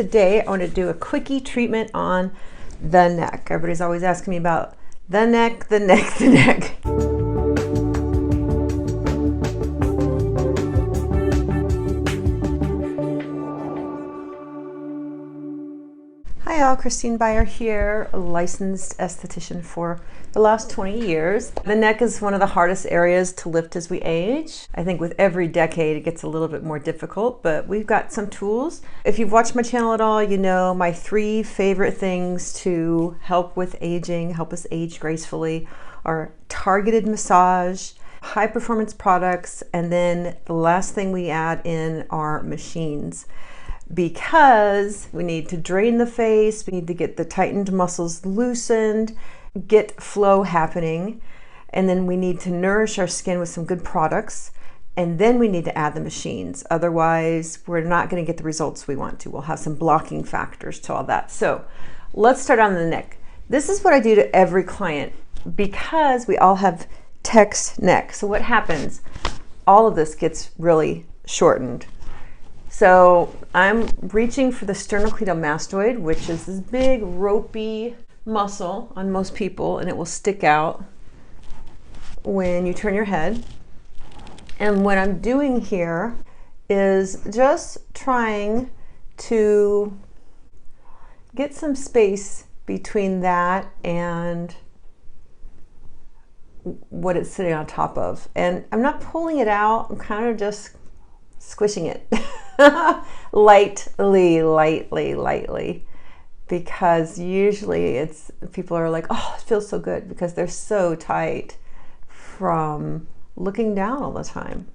Today, I want to do a quickie treatment on the neck. Everybody's always asking me about the neck, the neck, the neck. Hi all, Christine Beyer here, a licensed esthetician for the last 20 years. The neck is one of the hardest areas to lift as we age. I think with every decade it gets a little bit more difficult, but we've got some tools. If you've watched my channel at all, you know my 3 favorite things to help with aging, help us age gracefully, are targeted massage, high performance products, and then the last thing we add in are machines. Because we need to drain the face, we need to get the tightened muscles loosened, get flow happening, and then we need to nourish our skin with some good products, and then we need to add the machines. Otherwise, we're not going to get the results we want to. We'll have some blocking factors to all that. So let's start on the neck. This is what I do to every client because we all have text neck. So what happens? All of this gets really shortened. So I'm reaching for the sternocleidomastoid, which is this big ropey muscle on most people, and it will stick out when you turn your head. And what I'm doing here is just trying to get some space between that and what it's sitting on top of. And I'm not pulling it out, I'm kind of just squishing it. lightly, because usually people are like, oh, it feels so good, because they're so tight from looking down all the time.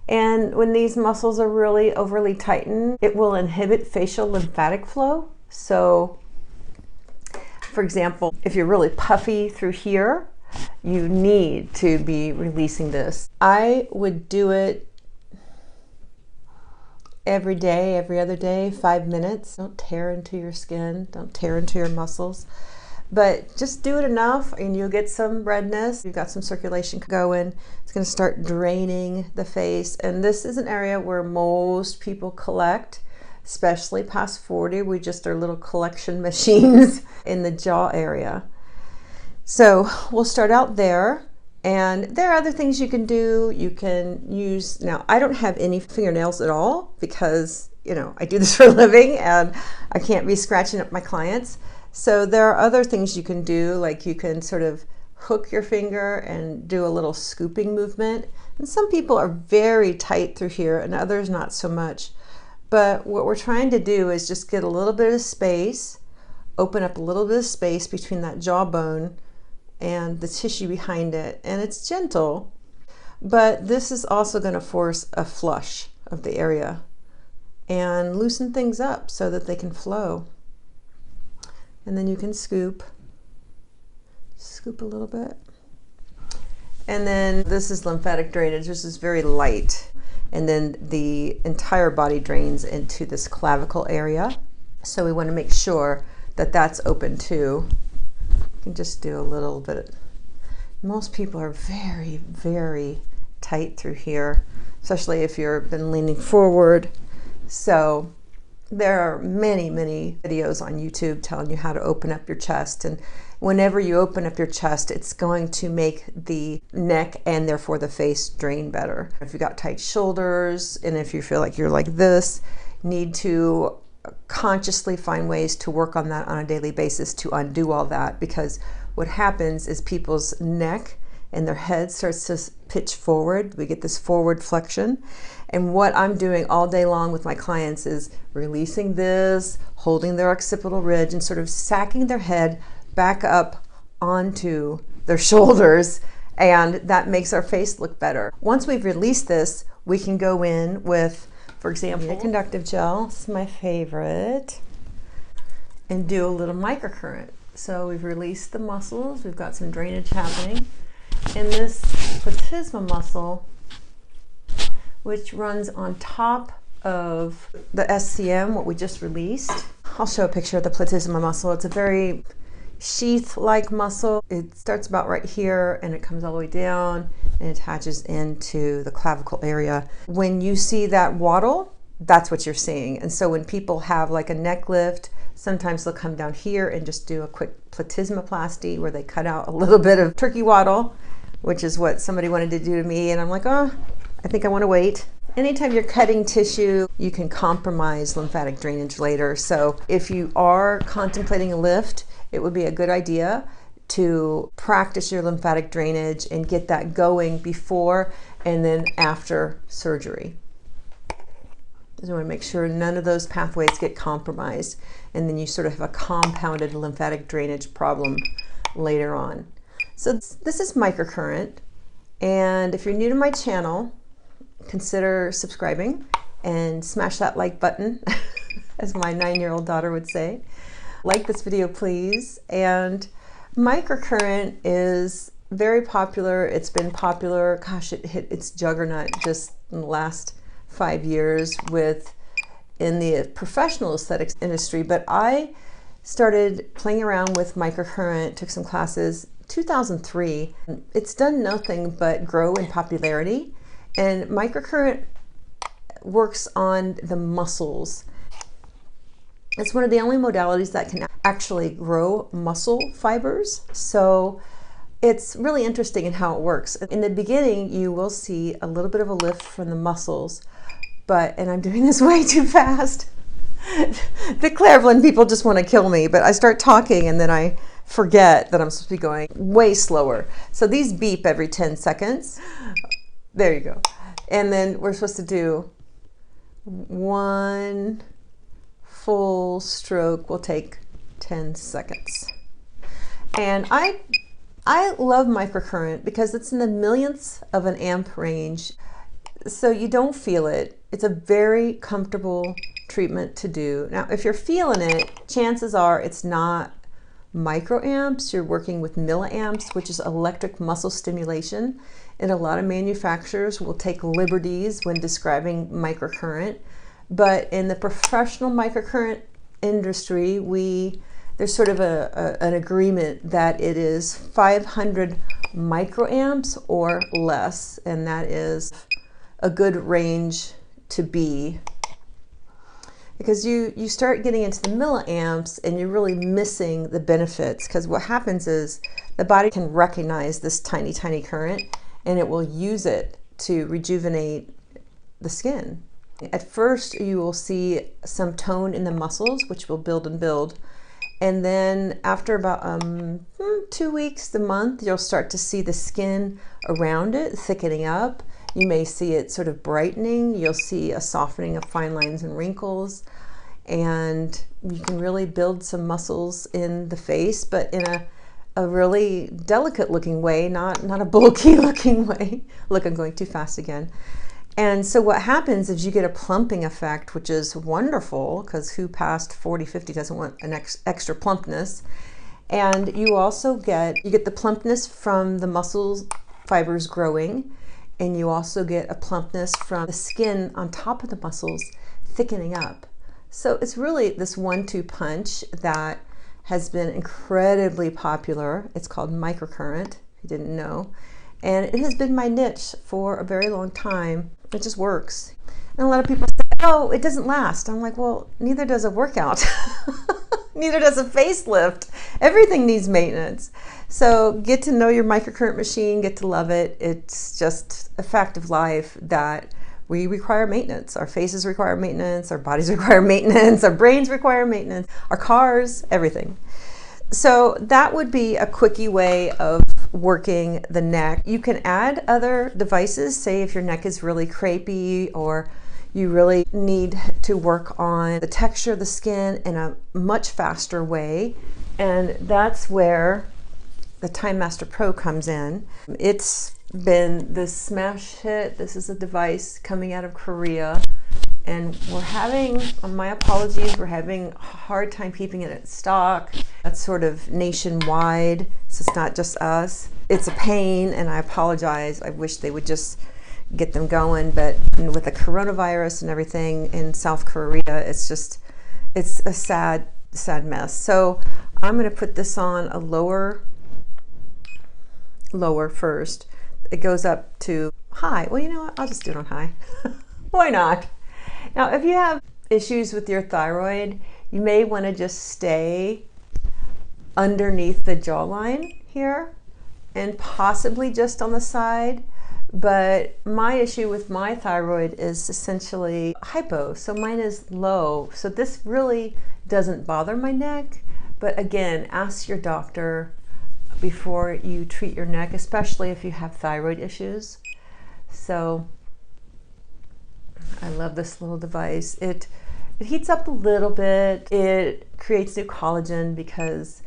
And when these muscles are really overly tightened, it will inhibit facial lymphatic flow. So for example, if you're really puffy through here, you need to be releasing this. I would do it every day, every other day, 5 minutes. Don't tear into your skin, don't tear into your muscles, but just do it enough and you'll get some redness. You've got some circulation going. It's going to start draining the face. And this is an area where most people collect, especially past 40. We just are little collection machines in the jaw area. So we'll start out there. And there are other things you can do. You can use, now I don't have any fingernails at all because, you know, I do this for a living and I can't be scratching up my clients. So there are other things you can do, like you can sort of hook your finger and do a little scooping movement. And some people are very tight through here and others not so much. But what we're trying to do is just get a little bit of space, open up a little bit of space between that jawbone and the tissue behind it, and it's gentle, but this is also going to force a flush of the area and loosen things up so that they can flow. And then you can scoop a little bit, and then this is lymphatic drainage. This is very light, and then the entire body drains into this clavicle area, so we want to make sure that that's open too. Can just do a little bit. Most people are very, very tight through here, especially if you've been leaning forward. So there are many, many videos on YouTube telling you how to open up your chest. And whenever you open up your chest, it's going to make the neck and therefore the face drain better. If you've got tight shoulders and if you feel like you're like this, need to consciously find ways to work on that on a daily basis to undo all that, because what happens is people's neck and their head starts to pitch forward. We get this forward flexion, and what I'm doing all day long with my clients is releasing this, holding their occipital ridge and sort of sacking their head back up onto their shoulders, and that makes our face look better. Once we've released this, we can go in with, for example, conductive gel, this is my favorite, and do a little microcurrent. So we've released the muscles, we've got some drainage happening, and this platysma muscle, which runs on top of the SCM, what we just released. I'll show a picture of the platysma muscle. It's a very sheath-like muscle. It starts about right here and it comes all the way down and attaches into the clavicle area. When you see that waddle, that's what you're seeing. And so when people have like a neck lift, sometimes they'll come down here and just do a quick platysmoplasty where they cut out a little bit of turkey waddle, which is what somebody wanted to do to me. And I'm like, oh, I think I want to wait. Anytime you're cutting tissue, you can compromise lymphatic drainage later. So if you are contemplating a lift, it would be a good idea to practice your lymphatic drainage and get that going before and then after surgery. So you want to make sure none of those pathways get compromised, and then you sort of have a compounded lymphatic drainage problem later on. So this is Microcurrent, and if you're new to my channel, consider subscribing and smash that like button, as my 9-year-old daughter would say. Like this video, please. And Microcurrent is very popular. It's been popular, gosh, it hit its juggernaut just in the last 5 years in the professional aesthetics industry. But I started playing around with Microcurrent, took some classes 2003. It's done nothing but grow in popularity, and Microcurrent works on the muscles. It's one of the only modalities that can actually grow muscle fibers. So it's really interesting in how it works. In the beginning, you will see a little bit of a lift from the muscles, and I'm doing this way too fast. The Clairvoyant people just want to kill me, but I start talking and then I forget that I'm supposed to be going way slower. So these beep every 10 seconds. There you go. And then we're supposed to do one full stroke will take 10 seconds. And I love Microcurrent because it's in the millionths of an amp range, so you don't feel it. It's a very comfortable treatment to do. Now, if you're feeling it, chances are it's not microamps. You're working with milliamps, which is electric muscle stimulation. And a lot of manufacturers will take liberties when describing Microcurrent. But in the professional microcurrent industry, there's sort of an agreement that it is 500 microamps or less, and that is a good range to be. Because you start getting into the milliamps and you're really missing the benefits, because what happens is the body can recognize this tiny, tiny current and it will use it to rejuvenate the skin. At first, you will see some tone in the muscles, which will build and build. And then after about 2 weeks, a month, you'll start to see the skin around it thickening up. You may see it sort of brightening. You'll see a softening of fine lines and wrinkles. And you can really build some muscles in the face, but in a really delicate looking way, not a bulky looking way. Look, I'm going too fast again. And so what happens is you get a plumping effect, which is wonderful, because who past 40, 50 doesn't want an extra plumpness? And you also get the plumpness from the muscle fibers growing, and you also get a plumpness from the skin on top of the muscles thickening up. So it's really this 1-2 punch that has been incredibly popular. It's called Microcurrent, if you didn't know. And it has been my niche for a very long time. It just works. And a lot of people say, oh, it doesn't last. I'm like, well, neither does a workout. Neither does a facelift. Everything needs maintenance. So get to know your Microcurrent machine, get to love it. It's just a fact of life that we require maintenance. Our faces require maintenance, our bodies require maintenance, our brains require maintenance, our cars, everything. So that would be a quickie way of working the neck. You can add other devices, say if your neck is really crepey or you really need to work on the texture of the skin in a much faster way. And that's where the Time Master Pro comes in. It's been this smash hit. This is a device coming out of Korea. And we're having, my apologies, we're having a hard time keeping it in stock. That's sort of nationwide, so it's not just us. It's a pain, and I apologize. I wish they would just get them going, but with the coronavirus and everything in South Korea, it's a sad, sad mess. So I'm gonna put this on a lower first. It goes up to high. Well, you know what? I'll just do it on high. Why not? Now, if you have issues with your thyroid, you may want to just stay underneath the jawline here and possibly just on the side. But my issue with my thyroid is essentially hypo, so mine is low. So this really doesn't bother my neck. But again, ask your doctor before you treat your neck, especially if you have thyroid issues. So I love this little device. It heats up a little bit. It creates new collagen because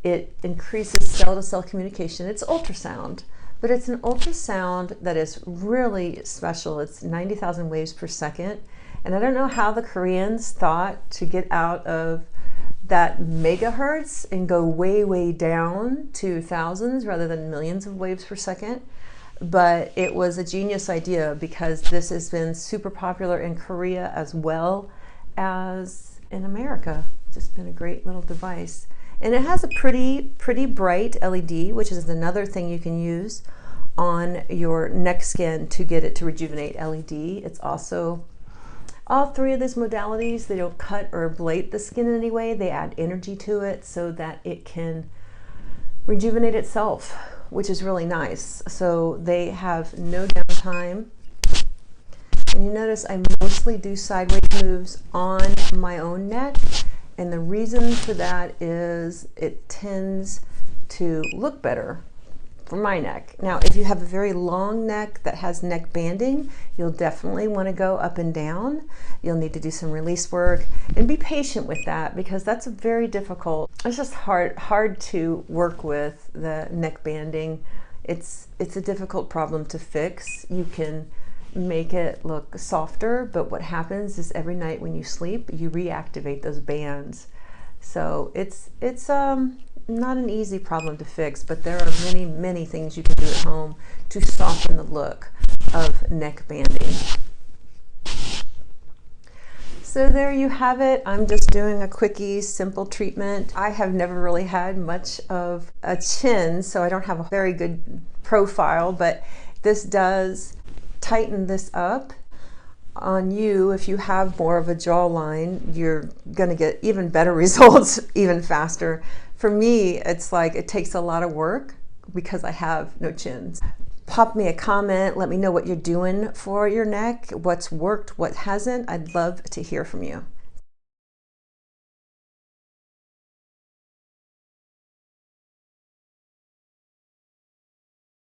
it increases cell-to-cell communication. It's ultrasound, but it's an ultrasound that is really special. It's 90,000 waves per second. And I don't know how the Koreans thought to get out of that megahertz and go way, way down to thousands rather than millions of waves per second. But it was a genius idea because this has been super popular in Korea as well as in America. Just been a great little device. And it has a pretty bright LED, which is another thing you can use on your neck skin to get it to rejuvenate LED. It's also, all three of these modalities, they don't cut or ablate the skin in any way. They add energy to it so that it can rejuvenate itself, which is really nice. So they have no downtime. And you notice I mostly do sideways moves on my own neck. And the reason for that is it tends to look better for my neck. Now, if you have a very long neck that has neck banding, you'll definitely want to go up and down. You'll need to do some release work and be patient with that because that's a very difficult, it's just hard to work with the neck banding. It's a difficult problem to fix. You can make it look softer, but what happens is every night when you sleep, you reactivate those bands. So it's not an easy problem to fix, but there are many things you can do at home to soften the look of neck banding. So there you have it. I'm just doing a quickie, simple treatment. I have never really had much of a chin, so I don't have a very good profile, but this does tighten this up on you. If you have more of a jawline, you're going to get even better results even faster. For me, it's like it takes a lot of work because I have no chins. Pop me a comment. Let me know what you're doing for your neck, what's worked, what hasn't. I'd love to hear from you.